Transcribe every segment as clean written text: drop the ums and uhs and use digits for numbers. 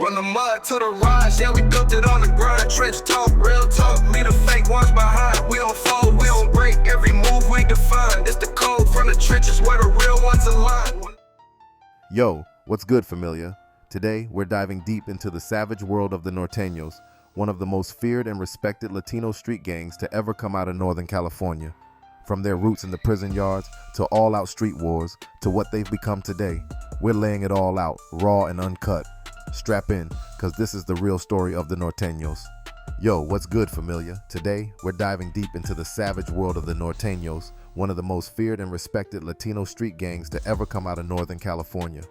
From the mud to the rise, yeah, we built it on the grind. Trench talk, real talk, leave the fake ones behind. We don't fold, we don't break, every move we define. It's the code from the trenches where the real ones align. Yo, what's good, familia? Today, we're diving deep into the savage world of the Norteños, one of the most feared and respected Latino street gangs to ever come out of Northern California. From their roots in the prison yards, to all-out street wars, to what they've become today, we're laying it all out, raw and uncut. Strap in, cause this is the real story of the Norteños. Yo, what's good, familia? Today, we're diving deep into the savage world of the Norteños, one of the most feared and respected Latino street gangs to ever come out of Northern California.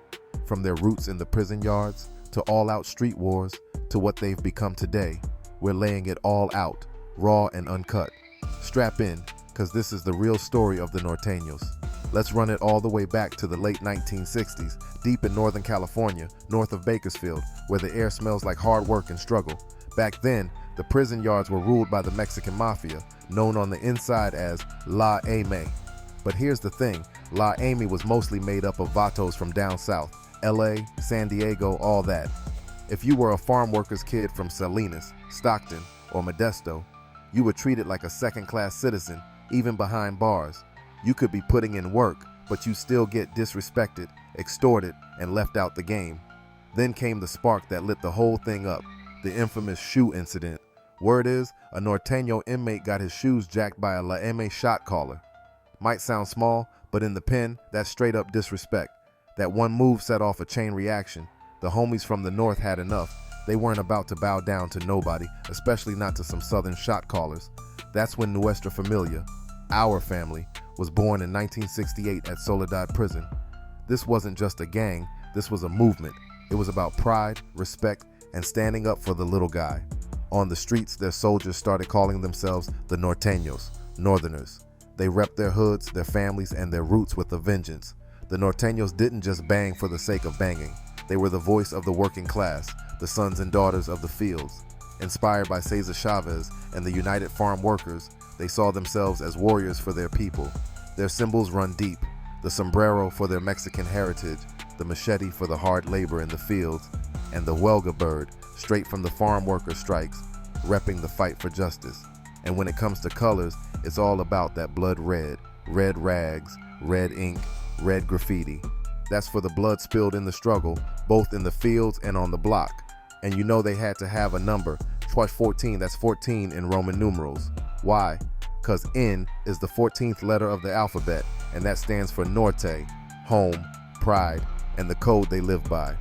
From their roots in the prison yards, to all-out street wars, to what they've become today, we're laying it all out, raw and uncut. Strap in, cause this is the real story of the Norteños. Let's run it all the way back to the late 1960s, deep in Northern California, north of Bakersfield, where the air smells like hard work and struggle. Back then, the prison yards were ruled by the Mexican Mafia, known on the inside as La Ame. But here's the thing, La Ame was mostly made up of vatos from down south, LA, San Diego, all that. If you were a farm worker's kid from Salinas, Stockton, or Modesto, you were treated like a second-class citizen, even behind bars. You could be putting in work, but you still get disrespected, extorted, and left out the game. Then came the spark that lit the whole thing up, the infamous shoe incident. Word is, a Norteño inmate got his shoes jacked by a La M shot caller. Might sound small, but in the pen, that's straight up disrespect. That one move set off a chain reaction. The homies from the north had enough. They weren't about to bow down to nobody, especially not to some southern shot callers. That's when Nuestra Familia, our family, was born in 1968 at Soledad Prison. This wasn't just a gang, this was a movement. It was about pride, respect, and standing up for the little guy. On the streets, their soldiers started calling themselves the Norteños, Northerners. They repped their hoods, their families, and their roots with a vengeance. The Norteños didn't just bang for the sake of banging. They were the voice of the working class, the sons and daughters of the fields. Inspired by Cesar Chavez and the United Farm Workers, they saw themselves as warriors for their people. Their symbols run deep, the sombrero for their Mexican heritage, the machete for the hard labor in the fields, and the huelga bird, straight from the farm worker strikes, repping the fight for justice. And when it comes to colors, it's all about that blood red, red rags, red ink, red graffiti. That's for the blood spilled in the struggle, both in the fields and on the block. And you know they had to have a number, twice 14, that's 14 in Roman numerals. Why? Because N is the 14th letter of the alphabet, and that stands for Norte, home, pride, and the code they live by.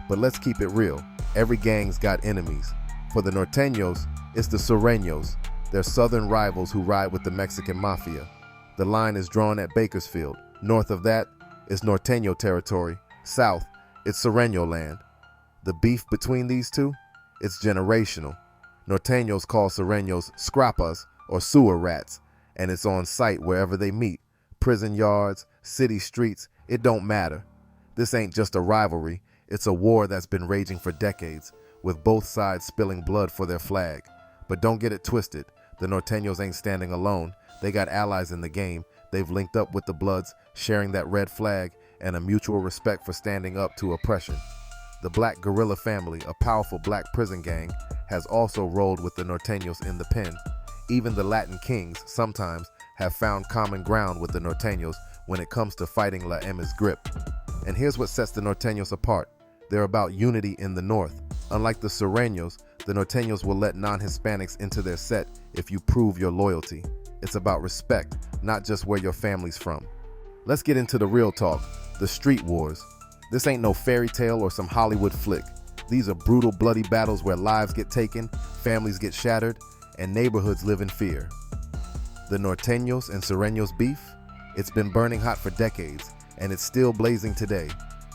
But let's keep it real. Every gang's got enemies. For the Norteños, it's the Sureños, their southern rivals who ride with the Mexican Mafia. The line is drawn at Bakersfield. North of that is Norteño territory. South, it's Sureño land. The beef between these two? It's generational. Norteños call Sureños scrapas, or sewer rats, and it's on sight wherever they meet. Prison yards, city streets, it don't matter. This ain't just a rivalry, it's a war that's been raging for decades, with both sides spilling blood for their flag. But don't get it twisted, the Norteños ain't standing alone. They got allies in the game. They've linked up with the Bloods, sharing that red flag and a mutual respect for standing up to oppression. The Black Guerrilla Family, a powerful black prison gang, has also rolled with the Norteños in the pen. Even the Latin kings, sometimes, have found common ground with the Norteños when it comes to fighting La M's grip. And here's what sets the Norteños apart. They're about unity in the north. Unlike the Sureños, the Norteños will let non-Hispanics into their set if you prove your loyalty. It's about respect, not just where your family's from. Let's get into the real talk, the street wars. This ain't no fairy tale or some Hollywood flick. These are brutal, bloody battles where lives get taken, families get shattered, and neighborhoods live in fear. The Norteños and Sureños beef? It's been burning hot for decades, and it's still blazing today.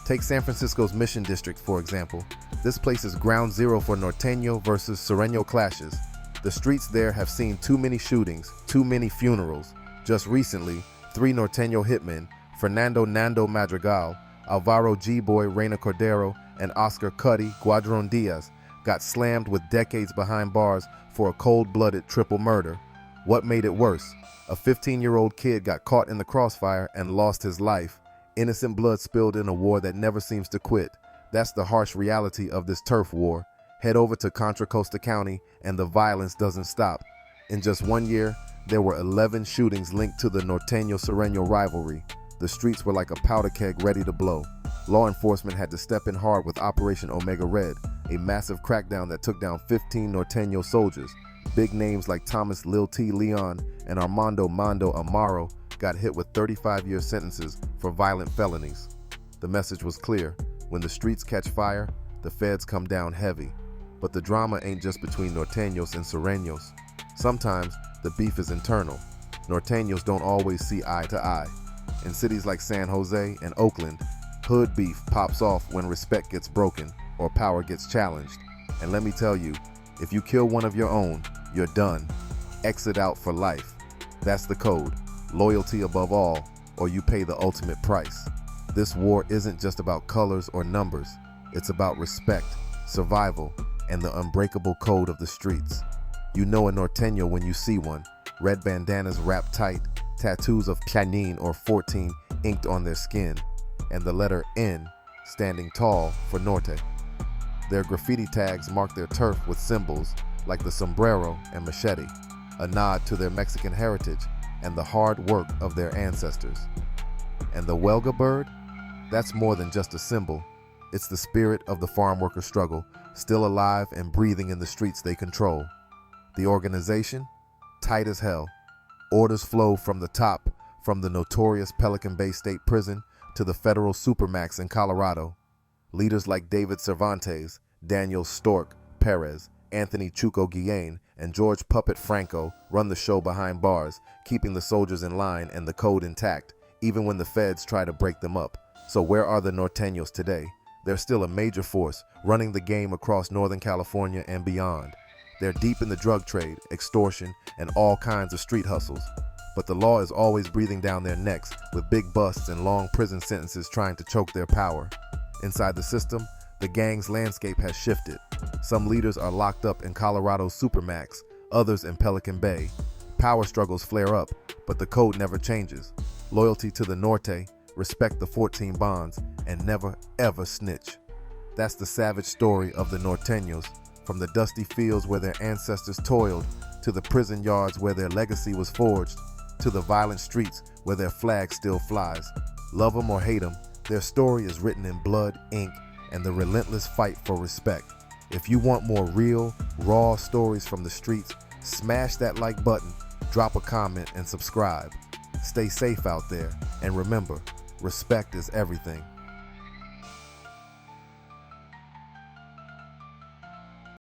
Take San Francisco's Mission District, for example. This place is ground zero for Norteño versus Sureño clashes. The streets there have seen too many shootings, too many funerals. Just recently, 3 Norteño hitmen, Fernando Nando Madrigal, Alvaro G-Boy Reyna Cordero, and Oscar Cuddy Guadron Diaz, got slammed with decades behind bars for a cold-blooded triple murder. What made it worse? A 15-year-old kid got caught in the crossfire and lost his life. Innocent blood spilled in a war that never seems to quit. That's the harsh reality of this turf war. Head over to Contra Costa County and the violence doesn't stop. In just 1 year, there were 11 shootings linked to the Norteño-Sureño rivalry. The streets were like a powder keg ready to blow. Law enforcement had to step in hard with Operation Omega Red, a massive crackdown that took down 15 Norteño soldiers. Big names like Thomas Lil T. Leon and Armando Mando Amaro got hit with 35-year sentences for violent felonies. The message was clear. When the streets catch fire, the feds come down heavy. But the drama ain't just between Norteños and Sureños. Sometimes the beef is internal. Norteños don't always see eye to eye. In cities like San Jose and Oakland, hood beef pops off when respect gets broken or power gets challenged. And let me tell you, if you kill one of your own, you're done. Exit out for life. That's the code. Loyalty above all, or you pay the ultimate price. This war isn't just about colors or numbers. It's about respect, survival, and the unbreakable code of the streets. You know a Norteño when you see one. Red bandanas wrapped tight, tattoos of Pianin or 14 inked on their skin, and the letter N standing tall for Norte. Their graffiti tags mark their turf with symbols like the sombrero and machete, a nod to their Mexican heritage and the hard work of their ancestors. And the Huelga bird? That's more than just a symbol. It's the spirit of the farm worker struggle, still alive and breathing in the streets they control. The organization? Tight as hell. Orders flow from the top, from the notorious Pelican Bay State Prison to the federal supermax in Colorado. Leaders like David Cervantes, Daniel Stork Perez, Anthony Chuco Guillen, and George Puppet Franco run the show behind bars, keeping the soldiers in line and the code intact, even when the feds try to break them up. So where are the Norteños today? They're still a major force, running the game across Northern California and beyond. They're deep in the drug trade, extortion, and all kinds of street hustles. But the law is always breathing down their necks, with big busts and long prison sentences trying to choke their power. Inside the system, the gang's landscape has shifted. Some leaders are locked up in Colorado's supermax, others in Pelican Bay. Power struggles flare up, but the code never changes. Loyalty to the Norte, respect the 14 bonds, and never ever snitch. That's the savage story of the Norteños, from the dusty fields where their ancestors toiled, to the prison yards where their legacy was forged, to the violent streets where their flag still flies. Love them or hate them, their story is written in blood, ink, and the relentless fight for respect. If you want more real, raw stories from the streets, smash that like button, drop a comment, and subscribe. Stay safe out there, and remember, respect is everything.